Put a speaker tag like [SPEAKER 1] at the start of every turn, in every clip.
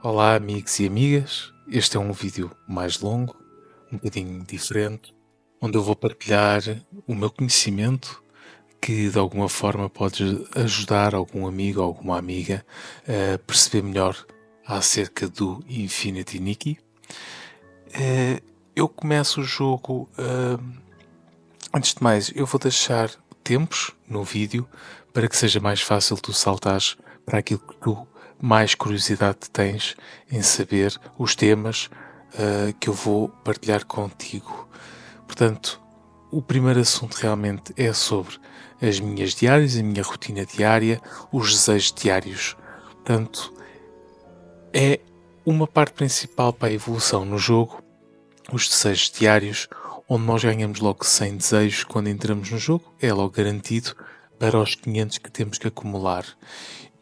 [SPEAKER 1] Olá, amigos e amigas. Este é um vídeo mais longo, um bocadinho diferente, onde eu vou partilhar o meu conhecimento que de alguma forma pode ajudar algum amigo ou alguma amiga a perceber melhor acerca do Infinity Nikki. Eu começo o jogo. Antes de mais, eu vou deixar tempos no vídeo para que seja mais fácil tu saltares para aquilo que tu mais curiosidade tens em saber os temas que eu vou partilhar contigo. Portanto, o primeiro assunto realmente é sobre as minhas diárias, a minha rotina diária, os desejos diários. Portanto, é uma parte principal para a evolução no jogo, os desejos diários, onde nós ganhamos logo 100 desejos quando entramos no jogo, é logo garantido para os 500 que temos que acumular.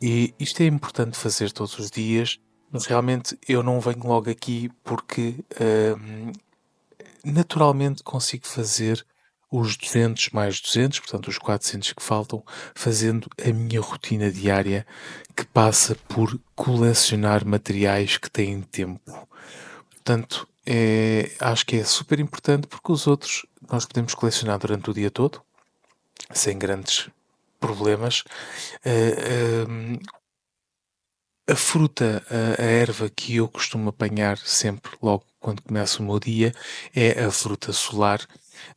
[SPEAKER 1] E isto é importante fazer todos os dias, mas realmente eu não venho logo aqui porque naturalmente consigo fazer os 200 mais 200, portanto os 400 que faltam, fazendo a minha rotina diária que passa por colecionar materiais que têm tempo. Portanto, acho que é super importante porque os outros nós podemos colecionar durante o dia todo, sem grandes problemas. Eh, a fruta, a erva que eu costumo apanhar sempre logo quando começa o meu dia é a fruta solar.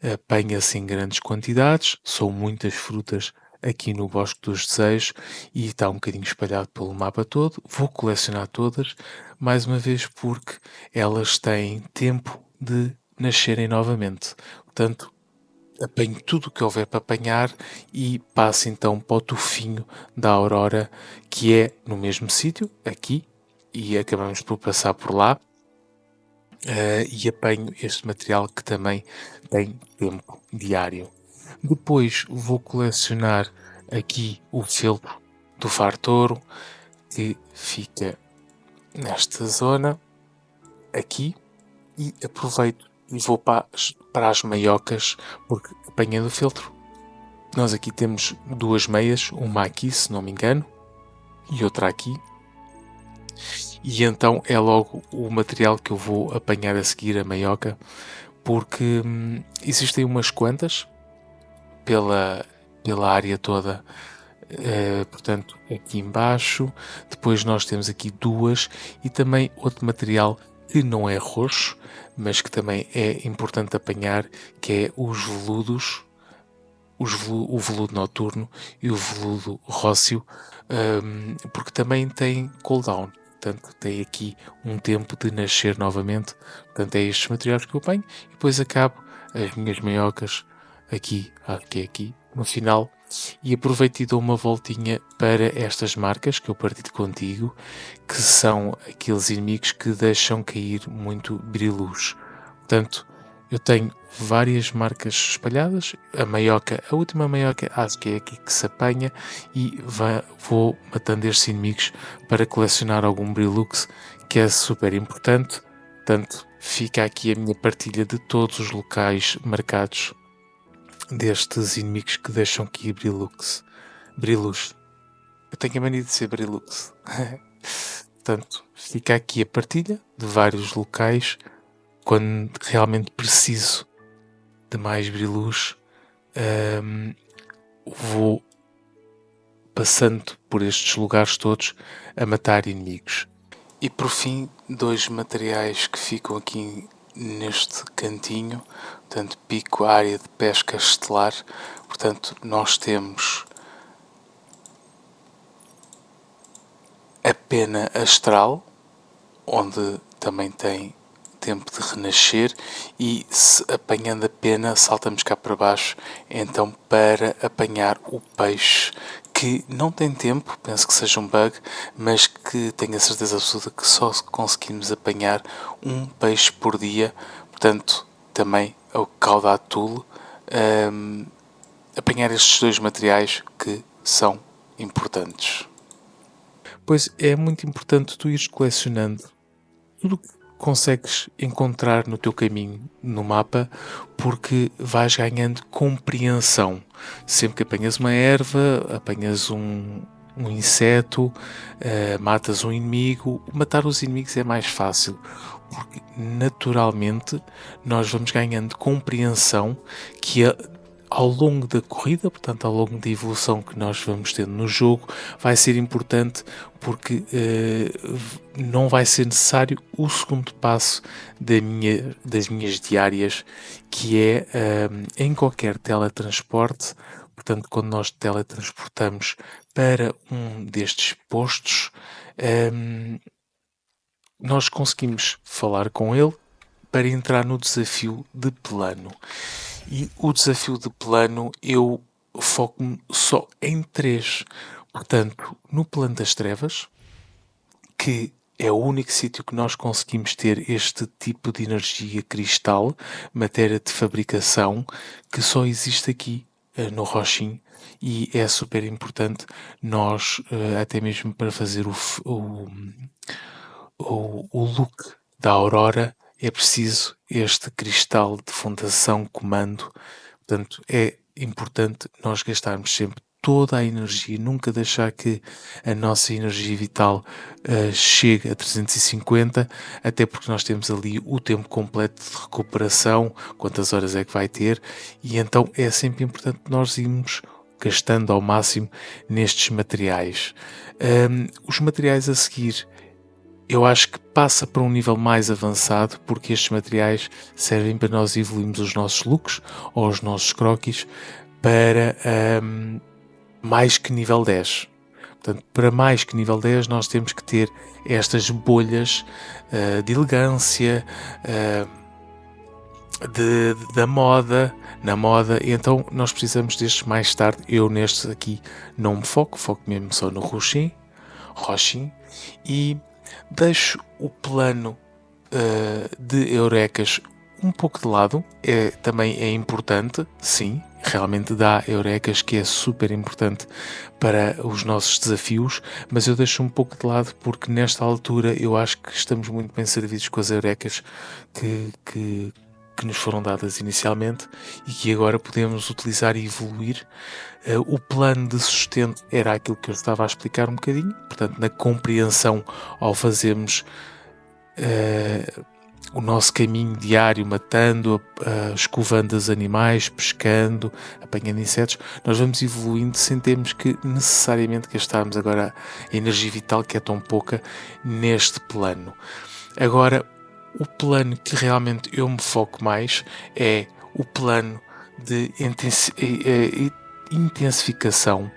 [SPEAKER 1] Apanha-se em grandes quantidades, são muitas frutas aqui no Bosque dos Desejos e está um bocadinho espalhado pelo mapa todo. Vou colecionar todas, mais uma vez porque elas têm tempo de nascerem novamente. Portanto, apanho tudo o que houver para apanhar e passo então para o tufinho da Aurora, que é no mesmo sítio, aqui, e acabamos por passar por lá. E apanho este material que também tem tempo diário. Depois vou colecionar aqui o feltro do Fartouro, que fica nesta zona, aqui, e aproveito e vou para as maiocas, porque apanhando o feltro. Nós aqui temos duas meias, uma aqui, se não me engano, e outra aqui. E então é logo o material que eu vou apanhar a seguir a meioca, porque existem umas quantas pela área toda. Portanto, aqui embaixo, depois nós temos aqui duas e também outro material que não é roxo, mas que também é importante apanhar, que é os veludos, o veludo noturno e o veludo róseo, porque também tem cooldown. Portanto, tem aqui um tempo de nascer novamente. Portanto, é estes materiais que eu apanho e depois acabo as minhas maiocas aqui, que é aqui, no final. E aproveito e dou uma voltinha para estas marcas que eu partilho contigo, que são aqueles inimigos que deixam cair muito brilhos. Portanto, eu tenho várias marcas espalhadas. A última maioca, acho que é aqui que se apanha e vou matando estes inimigos para colecionar algum Brilux, que é super importante. Portanto, fica aqui a minha partilha de todos os locais marcados destes inimigos que deixam aqui Brilux. Brilux. Eu tenho a mania de ser Brilux. Portanto, fica aqui a partilha de vários locais quando realmente preciso de mais brilhos, vou passando por estes lugares todos a matar inimigos. E por fim, dois materiais que ficam aqui neste cantinho, portanto, pico a área de pesca estelar. Portanto, nós temos a pena astral, onde também tem tempo de renascer, e se apanhando a pena saltamos cá para baixo então para apanhar o peixe, que não tem tempo, penso que seja um bug, mas que tenho a certeza absoluta que só conseguimos apanhar um peixe por dia. Portanto, também é o Caudatul. Apanhar estes dois materiais que são importantes. Pois é muito importante tu ires colecionando tudo que consegues encontrar no teu caminho no mapa, porque vais ganhando compreensão. Sempre que apanhas uma erva, apanhas um inseto, matas um inimigo. Matar os inimigos é mais fácil, porque naturalmente nós vamos ganhando compreensão que ao longo da corrida, portanto ao longo da evolução que nós vamos tendo no jogo, vai ser importante porque não vai ser necessário o segundo passo das minhas diárias, que é em qualquer teletransporte. Portanto, quando nós teletransportamos para um destes postos, nós conseguimos falar com ele para entrar no desafio de plano. E o desafio de plano eu foco-me só em 3. Portanto, no plano das trevas, que é o único sítio que nós conseguimos ter este tipo de energia cristal, matéria de fabricação, que só existe aqui no Roxin, e é super importante nós, até mesmo para fazer o look da Aurora, é preciso este cristal de fundação comando. Portanto, é importante nós gastarmos sempre toda a energia, nunca deixar que a nossa energia vital chegue a 350, até porque nós temos ali o tempo completo de recuperação, quantas horas é que vai ter, e então é sempre importante nós irmos gastando ao máximo nestes materiais. Os materiais a seguir eu acho que passa para um nível mais avançado, porque estes materiais servem para nós evoluirmos os nossos looks ou os nossos croquis para mais que nível 10. Portanto, para mais que nível 10 nós temos que ter estas bolhas de elegância, da moda, na moda, e então nós precisamos destes mais tarde. Eu nestes aqui não me foco mesmo só no Roxin, e deixo o plano de eurecas um pouco de lado. Também é importante, sim, realmente dá eurecas, que é super importante para os nossos desafios, mas eu deixo um pouco de lado porque nesta altura eu acho que estamos muito bem servidos com as eurecas que nos foram dadas inicialmente e que agora podemos utilizar e evoluir. O plano de sustento era aquilo que eu estava a explicar um bocadinho, portanto, na compreensão ao fazermos o nosso caminho diário, matando, escovando os animais, pescando, apanhando insetos, nós vamos evoluindo sem termos que necessariamente gastarmos agora a energia vital, que é tão pouca, neste plano. Agora, o plano que realmente eu me foco mais é o plano de intensificação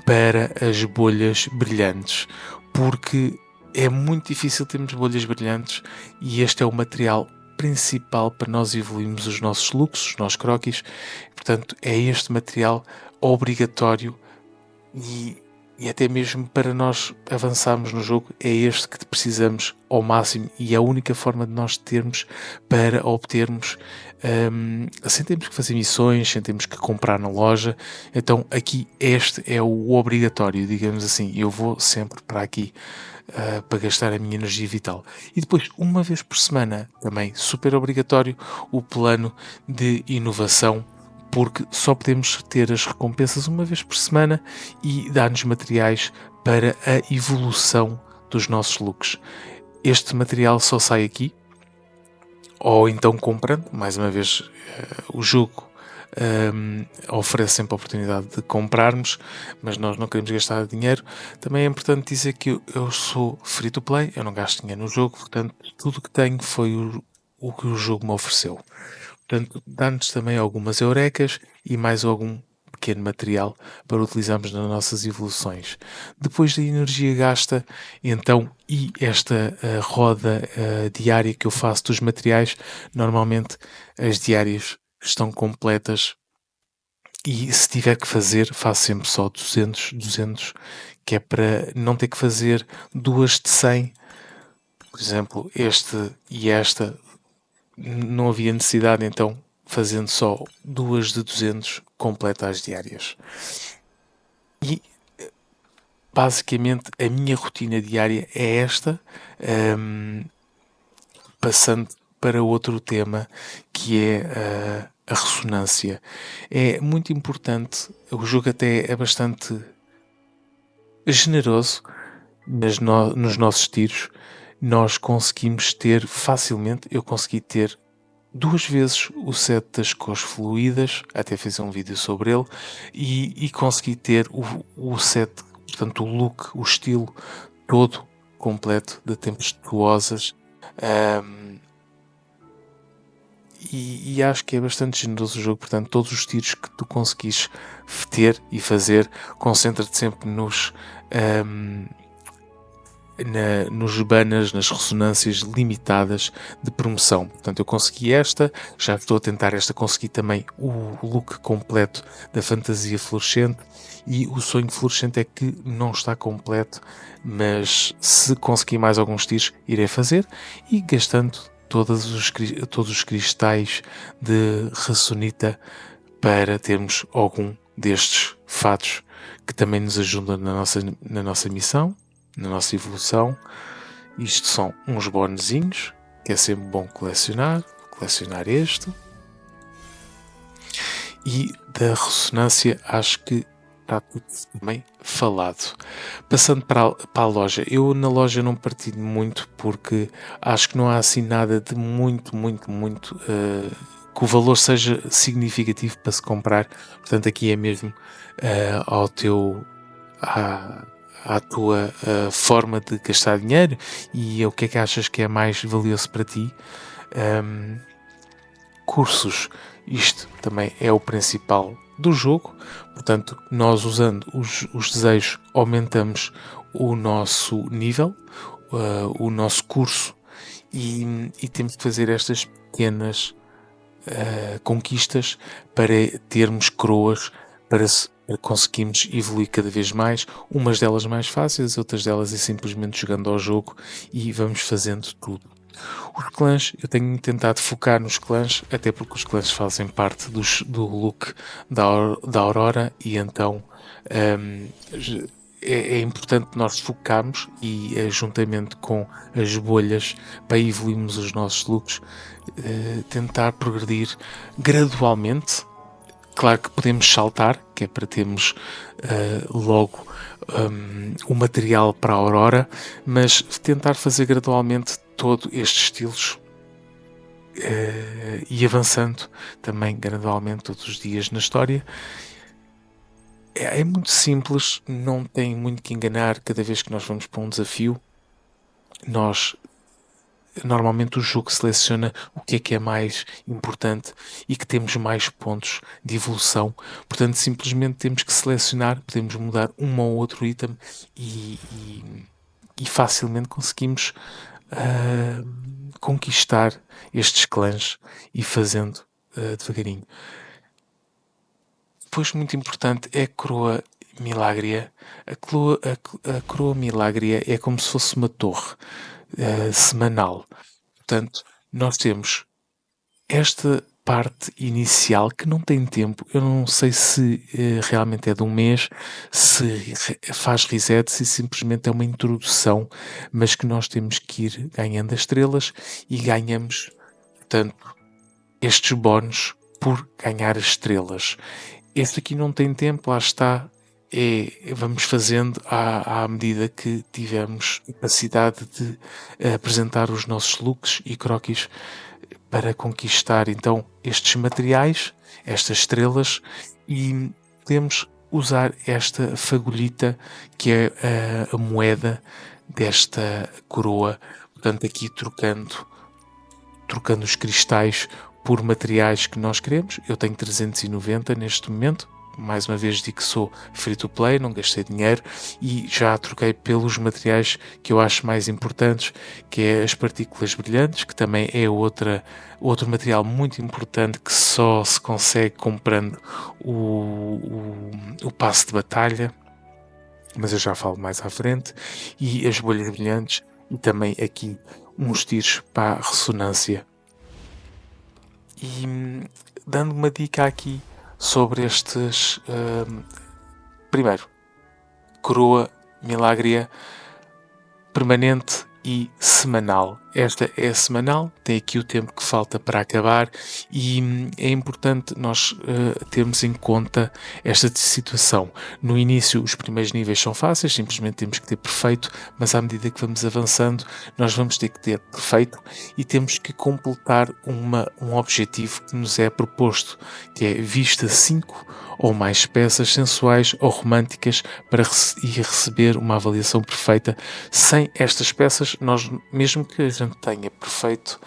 [SPEAKER 1] para as bolhas brilhantes, porque é muito difícil termos bolhas brilhantes e este é o material principal para nós evoluirmos os nossos looks, os nossos croquis. Portanto, é este material obrigatório e até mesmo para nós avançarmos no jogo, é este que precisamos ao máximo e é a única forma de nós termos para obtermos, sem termos que fazer missões, sem termos que comprar na loja. Então aqui este é o obrigatório, digamos assim. Eu vou sempre para aqui para gastar a minha energia vital. E depois, uma vez por semana, também super obrigatório, o plano de inovação, porque só podemos ter as recompensas uma vez por semana e dar-nos materiais para a evolução dos nossos looks. Este material só sai aqui, ou então comprando. Mais uma vez, o jogo oferece sempre a oportunidade de comprarmos, mas nós não queremos gastar dinheiro. Também é importante dizer que eu sou free to play, eu não gasto dinheiro no jogo, portanto tudo o que tenho foi o que o jogo me ofereceu. Portanto, dá-nos também algumas eurecas e mais algum pequeno material para utilizarmos nas nossas evoluções. Depois da energia gasta, então, e esta roda diária que eu faço dos materiais, normalmente as diárias estão completas e se tiver que fazer, faço sempre só 200, que é para não ter que fazer duas de 100. Por exemplo, este e esta não havia necessidade, então fazendo só duas de 200 completa as diárias. E basicamente a minha rotina diária é esta, passando para outro tema que é a ressonância. É muito importante, o jogo até é bastante generoso nos nossos tiros, nós conseguimos ter facilmente, eu consegui ter 2 vezes o set das cores fluídas, até fiz um vídeo sobre ele, e consegui ter o set, portanto o look, o estilo todo completo de tempestuosas. Ahm, e acho que é bastante generoso o jogo, portanto todos os tiros que tu conseguis ter e fazer, concentra-te sempre nos banners, nas ressonâncias limitadas de promoção. Portanto, eu consegui esta, já estou a tentar esta, consegui também o look completo da fantasia fluorescente, e o sonho fluorescente é que não está completo, mas se conseguir mais alguns tiros, irei fazer, e gastando todos os cristais de ressonita para termos algum destes fatos que também nos ajudam na nossa missão, na nossa evolução. Isto são uns bonezinhos, que é sempre bom colecionar. Colecionar este. E da ressonância, acho que está tudo também falado. Passando para a loja. Eu na loja não partilho muito, porque acho que não há assim nada de muito que o valor seja significativo para se comprar. Portanto, aqui é mesmo ao teu à tua forma de gastar dinheiro e o que é que achas que é mais valioso para ti. Cursos, isto também é o principal do jogo, portanto nós usando os desejos aumentamos o nosso nível, o nosso curso, e temos de fazer estas pequenas conquistas para termos coroas, para conseguirmos evoluir cada vez mais, umas delas mais fáceis, outras delas é simplesmente jogando ao jogo e vamos fazendo tudo. Os clãs, eu tenho tentado focar nos clãs, até porque os clãs fazem parte do look da Aurora, e então é importante nós focarmos e, juntamente com as bolhas, para evoluirmos os nossos looks, tentar progredir gradualmente. Claro que podemos saltar, que é para termos logo o material para a Aurora, mas tentar fazer gradualmente todos estes estilos e avançando também gradualmente todos os dias na história. É muito simples, não tem muito que enganar. Cada vez que nós vamos para um desafio, normalmente o jogo seleciona o que é mais importante e que temos mais pontos de evolução. Portanto, simplesmente temos que selecionar, podemos mudar um ou outro item e facilmente conseguimos conquistar estes clãs e fazendo devagarinho. Depois, muito importante, é a coroa milagria. A coroa milagria é como se fosse uma torre semanal. Portanto, nós temos esta parte inicial que não tem tempo. Eu não sei se realmente é de um mês, se faz reset, se simplesmente é uma introdução, mas que nós temos que ir ganhando as estrelas e ganhamos, portanto, estes bónus por ganhar as estrelas. Este aqui não tem tempo, lá está. Vamos fazendo à medida que tivermos capacidade de apresentar os nossos looks e croquis para conquistar então estes materiais, estas estrelas, e podemos usar esta fagulhita que é a moeda desta coroa. Portanto, aqui trocando os cristais por materiais que nós queremos. Eu tenho 390 neste momento. Mais uma vez digo que sou free to play, não gastei dinheiro, e já troquei pelos materiais que eu acho mais importantes, que é as partículas brilhantes, que também é outro material muito importante que só se consegue comprando o passe de batalha, mas eu já falo mais à frente, e as bolhas brilhantes, e também aqui uns tiros para a ressonância. E dando uma dica aqui sobre estes. Primeiro, coroa milagria permanente e semanal. Esta é semanal, tem aqui o tempo que falta para acabar e é importante nós termos em conta esta situação. No início, os primeiros níveis são fáceis, simplesmente temos que ter perfeito, mas à medida que vamos avançando, nós vamos ter que ter perfeito e temos que completar um objetivo que nos é proposto, que é vista 5 ou mais peças sensuais ou românticas para receber uma avaliação perfeita. Sem estas peças, nós, mesmo que a gente tenha perfeito,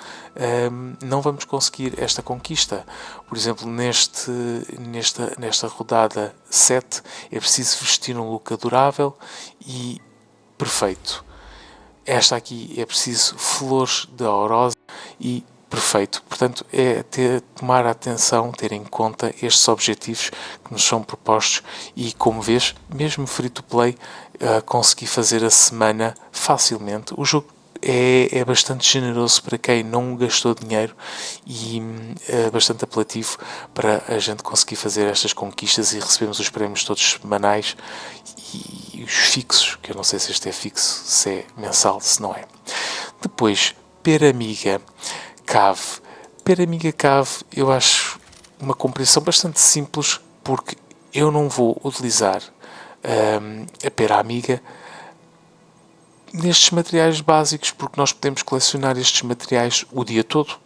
[SPEAKER 1] não vamos conseguir esta conquista. Por exemplo, nesta rodada 7 é preciso vestir um look adorável e perfeito. Esta aqui é preciso flores de rosa e perfeito. Portanto, é tomar atenção, ter em conta estes objetivos que nos são propostos e, como vês, mesmo free to play, consegui fazer a semana facilmente. O jogo é bastante generoso para quem não gastou dinheiro e é bastante apelativo para a gente conseguir fazer estas conquistas e recebemos os prémios todos semanais e os fixos, que eu não sei se este é fixo, se é mensal, se não é. Depois, Peramiga Cave. Peramiga Cave eu acho uma compreensão bastante simples porque eu não vou utilizar a Peramiga nestes materiais básicos, porque nós podemos colecionar estes materiais o dia todo.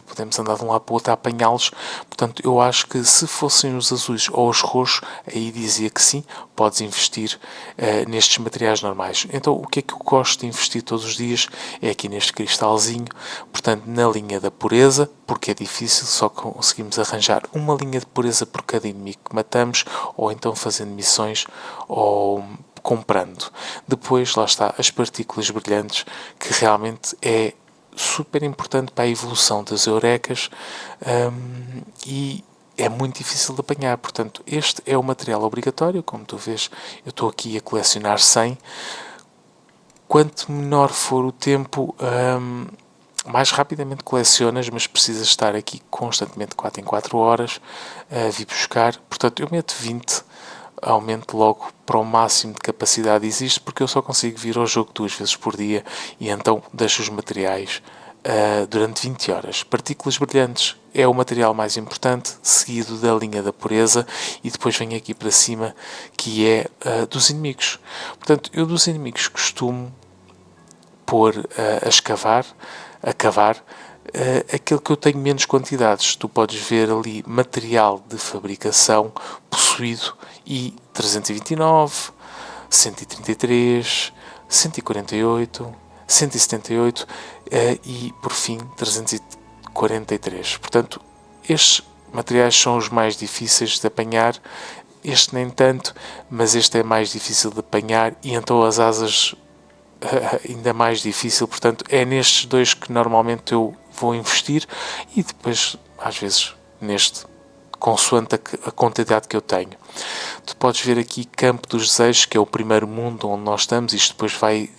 [SPEAKER 1] Podemos andar de um lado para o outro a apanhá-los. Portanto, eu acho que se fossem os azuis ou os roxos, aí dizia que sim, podes investir nestes materiais normais. Então, o que é que eu gosto de investir todos os dias? É aqui neste cristalzinho, portanto, na linha da pureza, porque é difícil, só conseguimos arranjar uma linha de pureza por cada inimigo que matamos, ou então fazendo missões, ou comprando. Depois, lá está, as partículas brilhantes, que realmente é super importante para a evolução das eurecas e é muito difícil de apanhar. Portanto, este é o material obrigatório. Como tu vês, eu estou aqui a colecionar 100. Quanto menor for o tempo, mais rapidamente colecionas, mas precisas estar aqui constantemente 4 em 4 horas a vir buscar. Portanto, eu meto 20, aumento logo para o máximo de capacidade existe, porque eu só consigo vir ao jogo 2 vezes por dia e então deixo os materiais durante 20 horas. Partículas brilhantes é o material mais importante, seguido da linha da pureza e depois vem aqui para cima que é dos inimigos. Portanto, eu dos inimigos costumo pôr a cavar aquilo que eu tenho menos quantidades. Tu podes ver ali material de fabricação possuído e 329, 133, 148, 178 e por fim 343. Portanto, estes materiais são os mais difíceis de apanhar. Este nem tanto, mas este é mais difícil de apanhar e então as asas ainda mais difícil. Portanto, é nestes dois que normalmente eu vou investir e depois, às vezes, neste, consoante a quantidade que eu tenho. Tu podes ver aqui Campo dos Desejos, que é o primeiro mundo onde nós estamos. Isto depois vai,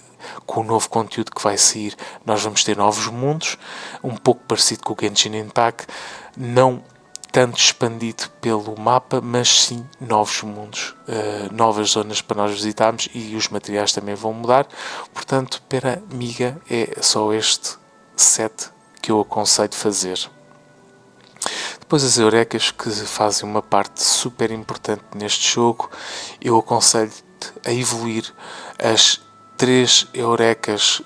[SPEAKER 1] com o novo conteúdo que vai sair, nós vamos ter novos mundos, um pouco parecido com o Genshin Impact, não tanto expandido pelo mapa, mas sim novos mundos, novas zonas para nós visitarmos e os materiais também vão mudar. Portanto, para amiga, é só este set que eu aconselho fazer. Depois as eurecas, que fazem uma parte super importante neste jogo, eu aconselho-te a evoluir as 3 eurecas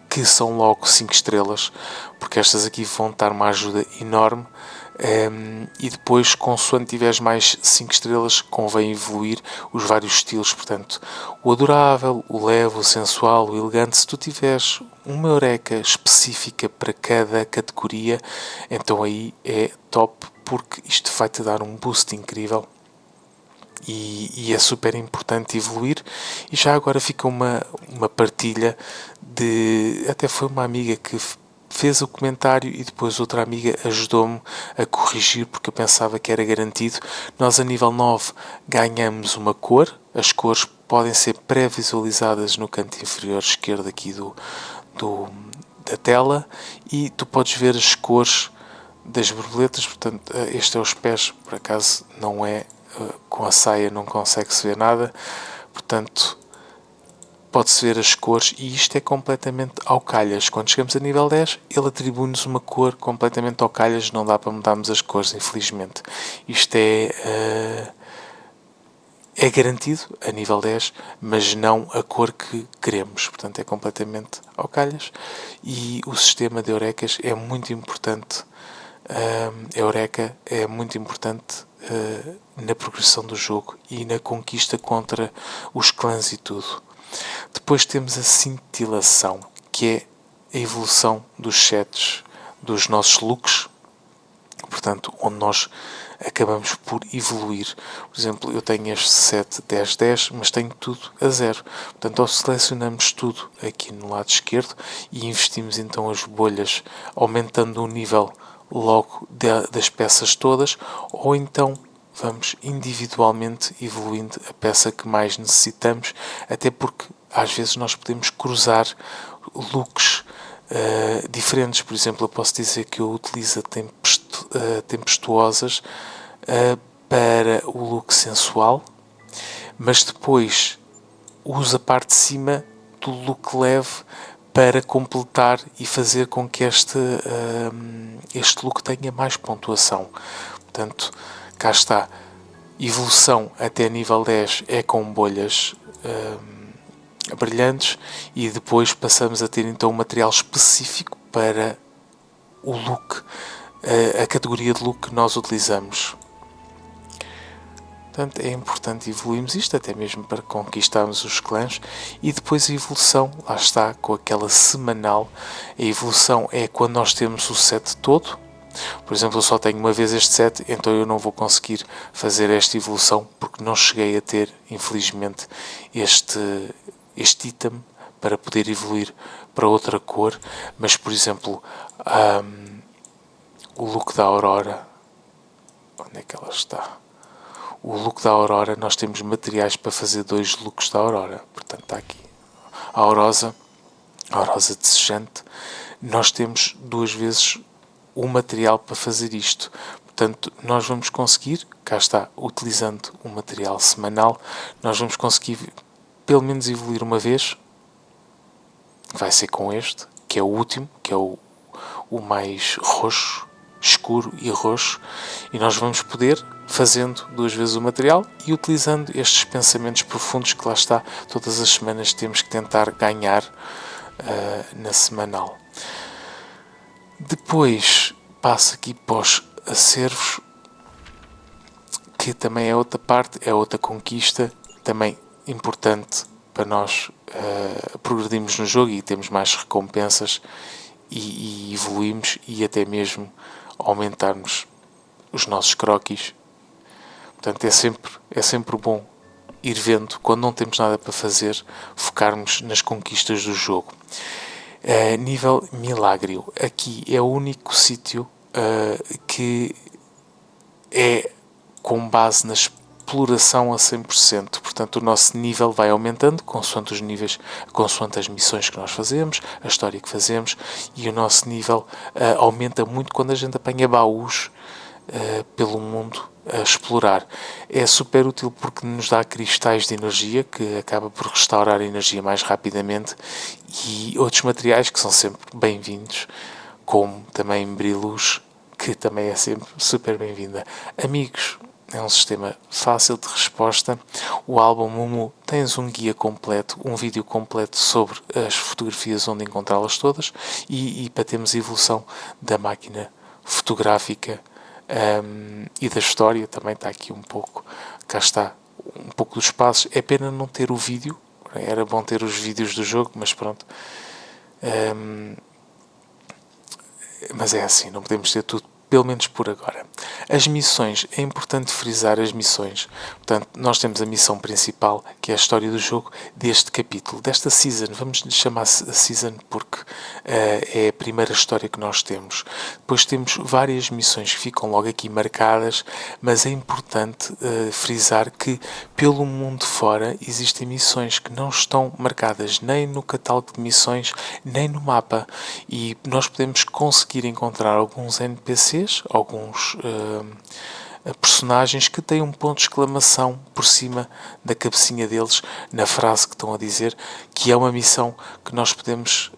[SPEAKER 1] que são logo 5 estrelas, porque estas aqui vão dar uma ajuda enorme. E depois, consoante tiveres mais 5 estrelas, convém evoluir os vários estilos. Portanto, o adorável, o leve, o sensual, o elegante. Se tu tiveres uma eureka específica para cada categoria, então aí é top, porque isto vai-te dar um boost incrível. E é super importante evoluir. E já agora fica uma partilha de... Até foi uma amiga que fez o comentário e depois outra amiga ajudou-me a corrigir, porque eu pensava que era garantido. Nós a nível 9 ganhamos uma cor. As cores podem ser pré-visualizadas no canto inferior esquerdo aqui da tela e tu podes ver as cores das borboletas. Portanto, este é os pés, por acaso não é, com a saia não consegue-se ver nada. Portanto, pode-se ver as cores e isto é completamente ao calhas. Quando chegamos a nível 10, ele atribui-nos uma cor completamente ao calhas, não dá para mudarmos as cores, infelizmente. Isto é garantido a nível 10, mas não a cor que queremos. Portanto, é completamente ao calhas. E o sistema de Eurecas é muito importante. Eureka é muito importante na progressão do jogo e na conquista contra os clãs e tudo. Depois temos a cintilação, que é a evolução dos sets dos nossos looks, portanto, onde nós acabamos por evoluir. Por exemplo, eu tenho este set 10-10, mas tenho tudo a 0. Portanto, ou selecionamos tudo aqui no lado esquerdo e investimos então as bolhas, aumentando o nível logo das peças todas, ou então vamos individualmente evoluindo a peça que mais necessitamos, até porque às vezes nós podemos cruzar looks diferentes. Por exemplo, eu posso dizer que eu utilizo tempestuosas para o look sensual, mas depois uso a parte de cima do look leve para completar e fazer com que este look tenha mais pontuação. Portanto, cá está. Evolução até nível 10 é com bolhas brilhantes e depois passamos a ter então um material específico para o look, a categoria de look que nós utilizamos. Portanto, é importante evoluirmos isto, até mesmo para conquistarmos os clãs. E depois a evolução, lá está, com aquela semanal. A evolução é quando nós temos o set todo. Por exemplo, eu só tenho uma vez este set, então eu não vou conseguir fazer esta evolução, porque não cheguei a ter, infelizmente, este item para poder evoluir para outra cor. Mas, por exemplo, o look da Aurora, onde é que ela está? O look da Aurora, nós temos materiais para fazer 2 looks da Aurora. Portanto, está aqui a Aurosa desejante. Nós temos 2 vezes o material para fazer isto. Portanto, nós vamos conseguir, cá está, utilizando o material semanal, nós vamos conseguir pelo menos evoluir uma vez. Vai ser com este, que é o último, que é o mais roxo, escuro e roxo, e nós vamos poder, fazendo 2 vezes o material e utilizando estes pensamentos profundos que lá está, todas as semanas temos que tentar ganhar na semanal. Depois passo aqui para os acervos, que também é outra parte, é outra conquista, também importante para nós progredirmos no jogo e temos mais recompensas e evoluímos e até mesmo aumentarmos os nossos croquis. Portanto, é sempre bom ir vendo, quando não temos nada para fazer, focarmos nas conquistas do jogo. Nível Milagrio. Aqui é o único sítio que é com base na exploração a 100%. Portanto, o nosso nível vai aumentando consoante os níveis, consoante as missões que nós fazemos, a história que fazemos, e o nosso nível aumenta muito quando a gente apanha baús pelo mundo a explorar. É super útil porque nos dá cristais de energia, que acaba por restaurar a energia mais rapidamente, e outros materiais que são sempre bem-vindos, como também Briluz, que também é sempre super bem-vinda. Amigos, é um sistema fácil de resposta. O álbum Mumu tens um guia completo, um vídeo completo sobre as fotografias, onde encontrá-las todas, e para termos a evolução da máquina fotográfica e da história. Também está aqui um pouco, cá está, um pouco dos passos. É pena não ter o vídeo, era bom ter os vídeos do jogo, mas pronto. Mas é assim, não podemos ter tudo, pelo menos por agora. As missões, é importante frisar as missões. Portanto, nós temos a missão principal, que é a história do jogo deste capítulo, desta season. Vamos lhe chamar a season porque é a primeira história que nós temos. Depois temos várias missões que ficam logo aqui marcadas, mas é importante frisar que pelo mundo fora existem missões que não estão marcadas nem no catálogo de missões, nem no mapa. E nós podemos conseguir encontrar alguns NPCs, alguns personagens que têm um ponto de exclamação por cima da cabecinha deles, na frase que estão a dizer, que é uma missão que nós podemos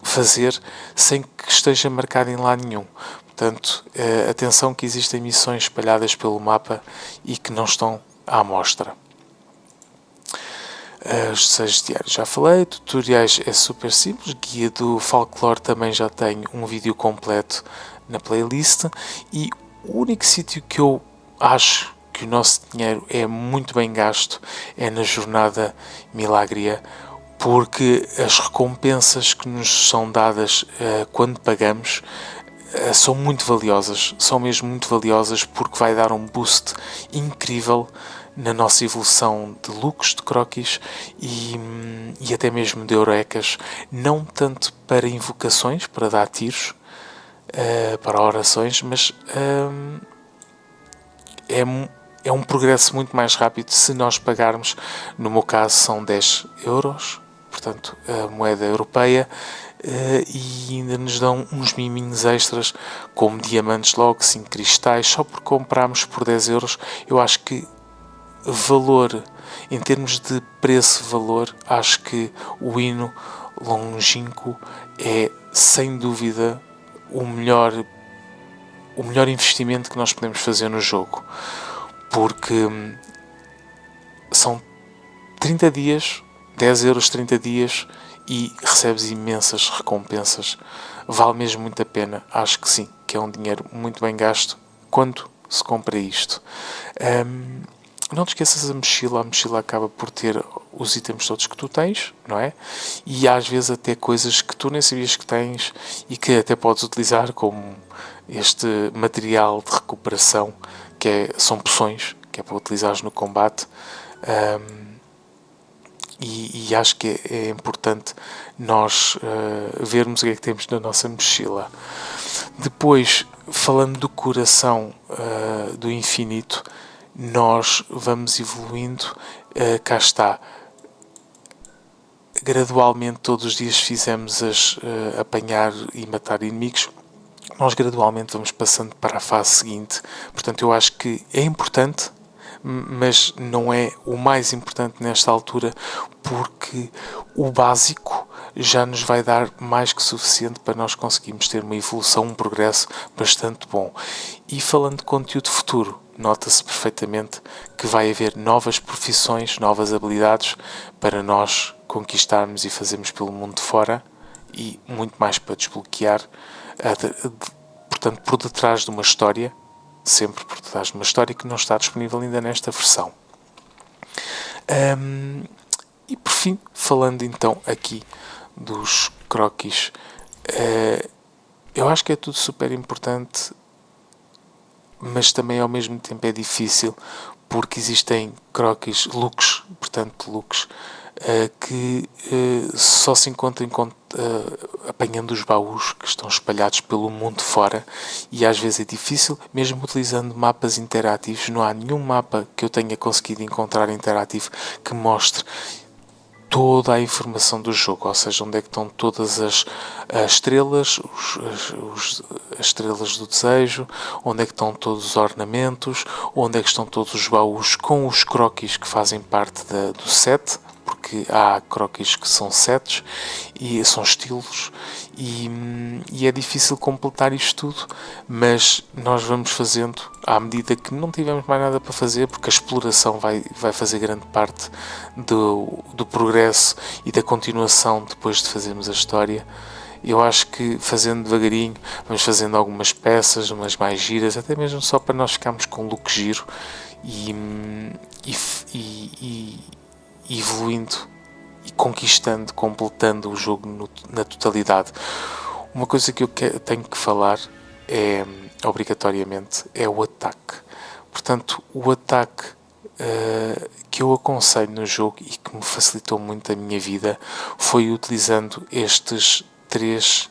[SPEAKER 1] fazer sem que esteja marcado em lado nenhum. Portanto, atenção que existem missões espalhadas pelo mapa e que não estão à amostra. Os desejos diários já falei, tutoriais é super simples, guia do folclore também já tenho um vídeo completo na playlist, e o único sítio que eu acho que o nosso dinheiro é muito bem gasto é na jornada Milagria, porque as recompensas que nos são dadas quando pagamos são muito valiosas, são mesmo muito valiosas, porque vai dar um boost incrível na nossa evolução de looks, de croquis e até mesmo de eurecas, não tanto para invocações, para dar tiros, para orações, mas é um progresso muito mais rápido se nós pagarmos. No meu caso são 10 euros, portanto a moeda europeia, e ainda nos dão uns miminhos extras como diamantes logo, 5 cristais, só por comprarmos por 10 euros. Eu acho que valor, em termos de preço-valor, acho que o hino longínquo é sem dúvida o melhor investimento que nós podemos fazer no jogo, porque são 30 dias, 10 euros 30 dias, e recebes imensas recompensas. Vale mesmo muito a pena. Acho que sim, que é um dinheiro muito bem gasto quando se compra isto. Não te esqueças a mochila acaba por ter os itens todos que tu tens, não é? E às vezes até coisas que tu nem sabias que tens e que até podes utilizar, como este material de recuperação, são poções, que é para utilizares no combate. E acho que é importante nós vermos o que é que temos na nossa mochila. Depois, falando do coração do infinito, nós vamos evoluindo. Cá está. Gradualmente, todos os dias fizemos apanhar e matar inimigos. Nós gradualmente vamos passando para a fase seguinte. Portanto, eu acho que é importante, mas não é o mais importante nesta altura, porque o básico já nos vai dar mais que suficiente para nós conseguirmos ter uma evolução, um progresso bastante bom. E falando de conteúdo futuro, nota-se perfeitamente que vai haver novas profissões, novas habilidades para nós conquistarmos e fazermos pelo mundo de fora, e muito mais para desbloquear, portanto, por detrás de uma história, sempre por detrás de uma história que não está disponível ainda nesta versão. E por fim, falando então aqui dos croquis, eu acho que é tudo super importante, mas também ao mesmo tempo é difícil, porque existem croquis, looks, que só se encontram apanhando os baús que estão espalhados pelo mundo fora, e às vezes é difícil, mesmo utilizando mapas interativos. Não há nenhum mapa que eu tenha conseguido encontrar interativo que mostre toda a informação do jogo, ou seja, onde é que estão todas as estrelas, as estrelas do desejo, onde é que estão todos os ornamentos, onde é que estão todos os baús com os croquis que fazem parte do set, porque há croquis que são sets e são estilos, e é difícil completar isto tudo, mas nós vamos fazendo à medida que não tivermos mais nada para fazer, porque a exploração vai fazer grande parte do progresso e da continuação depois de fazermos a história. Eu acho que fazendo devagarinho, vamos fazendo algumas peças, umas mais giras, até mesmo só para nós ficarmos com um look giro e evoluindo e conquistando, completando o jogo na totalidade. Uma coisa que eu tenho que falar obrigatoriamente, é o ataque. Portanto, o ataque que eu aconselho no jogo e que me facilitou muito a minha vida foi utilizando estas três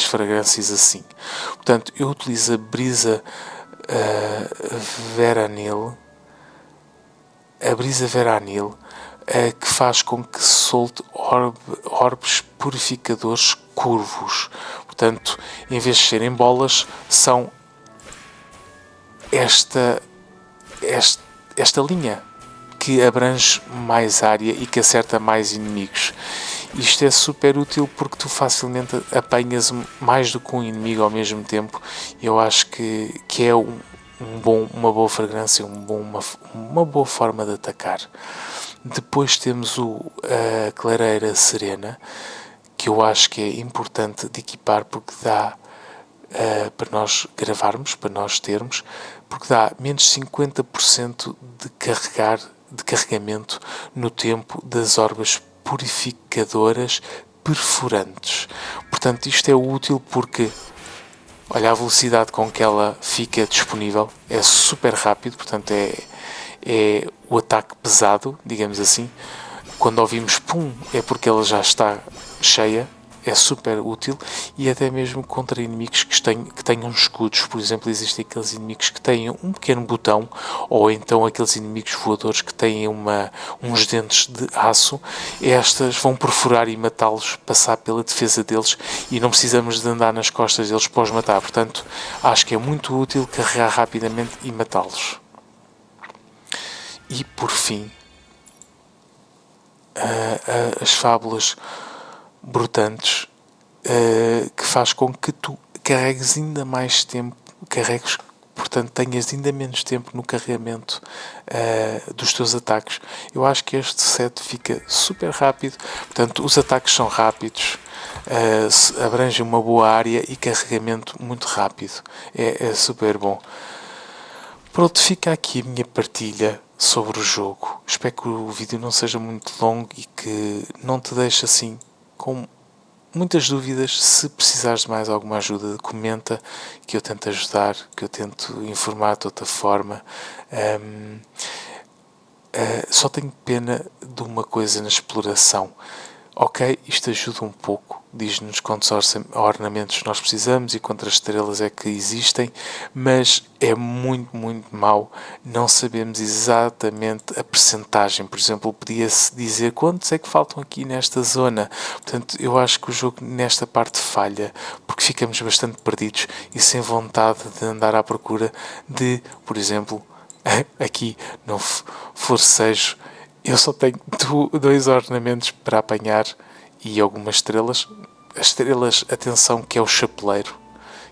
[SPEAKER 1] fragrâncias assim. Portanto, eu utilizo a brisa veranil, que faz com que solte orbes purificadores curvos. Portanto, em vez de serem bolas, são esta, esta, esta linha que abrange mais área e que acerta mais inimigos. Isto é super útil porque tu facilmente apanhas mais do que um inimigo ao mesmo tempo. Eu acho que é uma boa fragrância, uma boa forma de atacar. Depois temos a clareira serena, que eu acho que é importante de equipar porque dá para nós gravarmos, para nós termos, porque dá menos 50% de carregamento no tempo das orbas purificadoras perfurantes. Portanto, isto é útil porque, olha, a velocidade com que ela fica disponível é super rápido, portanto é o ataque pesado, digamos assim. Quando ouvimos pum, é porque ela já está cheia, é super útil, e até mesmo contra inimigos que tenham escudos. Por exemplo, existem aqueles inimigos que têm um pequeno botão, ou então aqueles inimigos voadores que têm uns dentes de aço. Estas vão perfurar e matá-los, passar pela defesa deles, e não precisamos de andar nas costas deles para os matar. Portanto, acho que é muito útil carregar rapidamente e matá-los. E por fim, as fábulas brotantes, que faz com que tu carregues ainda mais tempo, portanto tenhas ainda menos tempo no carregamento dos teus ataques. Eu acho que este set fica super rápido, portanto os ataques são rápidos, abrangem uma boa área e carregamento muito rápido, é super bom. Pronto, fica aqui a minha partilha sobre o jogo. Espero que o vídeo não seja muito longo e que não te deixe assim com muitas dúvidas. Se precisares de mais alguma ajuda, comenta, que eu tento ajudar, que eu tento informar de outra forma. Só tenho pena de uma coisa na exploração. Ok, isto ajuda um pouco, diz-nos quantos ornamentos nós precisamos e quantas estrelas é que existem, mas é muito, muito mau não sabemos exatamente a percentagem. Por exemplo, podia-se dizer quantos é que faltam aqui nesta zona. Portanto, eu acho que o jogo nesta parte falha, porque ficamos bastante perdidos e sem vontade de andar à procura de, por exemplo, aqui no forcejo, eu só tenho 2 ornamentos para apanhar e algumas estrelas. As estrelas, atenção, que é o chapeleiro,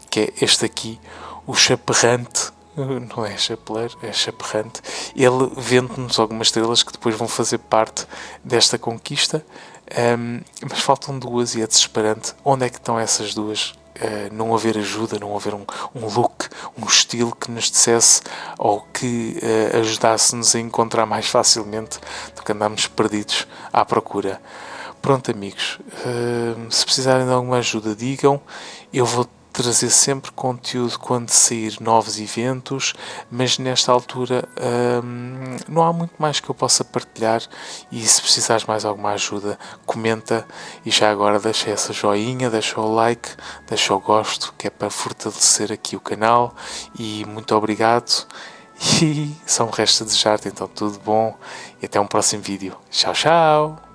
[SPEAKER 1] que é este aqui, o chaperrante. Não é chapeleiro, é chaperrante. Ele vende-nos algumas estrelas que depois vão fazer parte desta conquista. Mas faltam 2 e é desesperante. Onde é que estão essas 2? Não haver ajuda, não haver um look, um estilo que nos dissesse ou que ajudasse-nos a encontrar mais facilmente do que andarmos perdidos à procura. Pronto, amigos, se precisarem de alguma ajuda, digam. Eu vou trazer sempre conteúdo quando sair novos eventos, mas nesta altura não há muito mais que eu possa partilhar, e se precisares mais alguma ajuda, comenta, e já agora deixa essa joinha, deixa o like, deixa o gosto, que é para fortalecer aqui o canal, e muito obrigado, e só me resta desejar-te então tudo bom, e até um próximo vídeo. Tchau, tchau!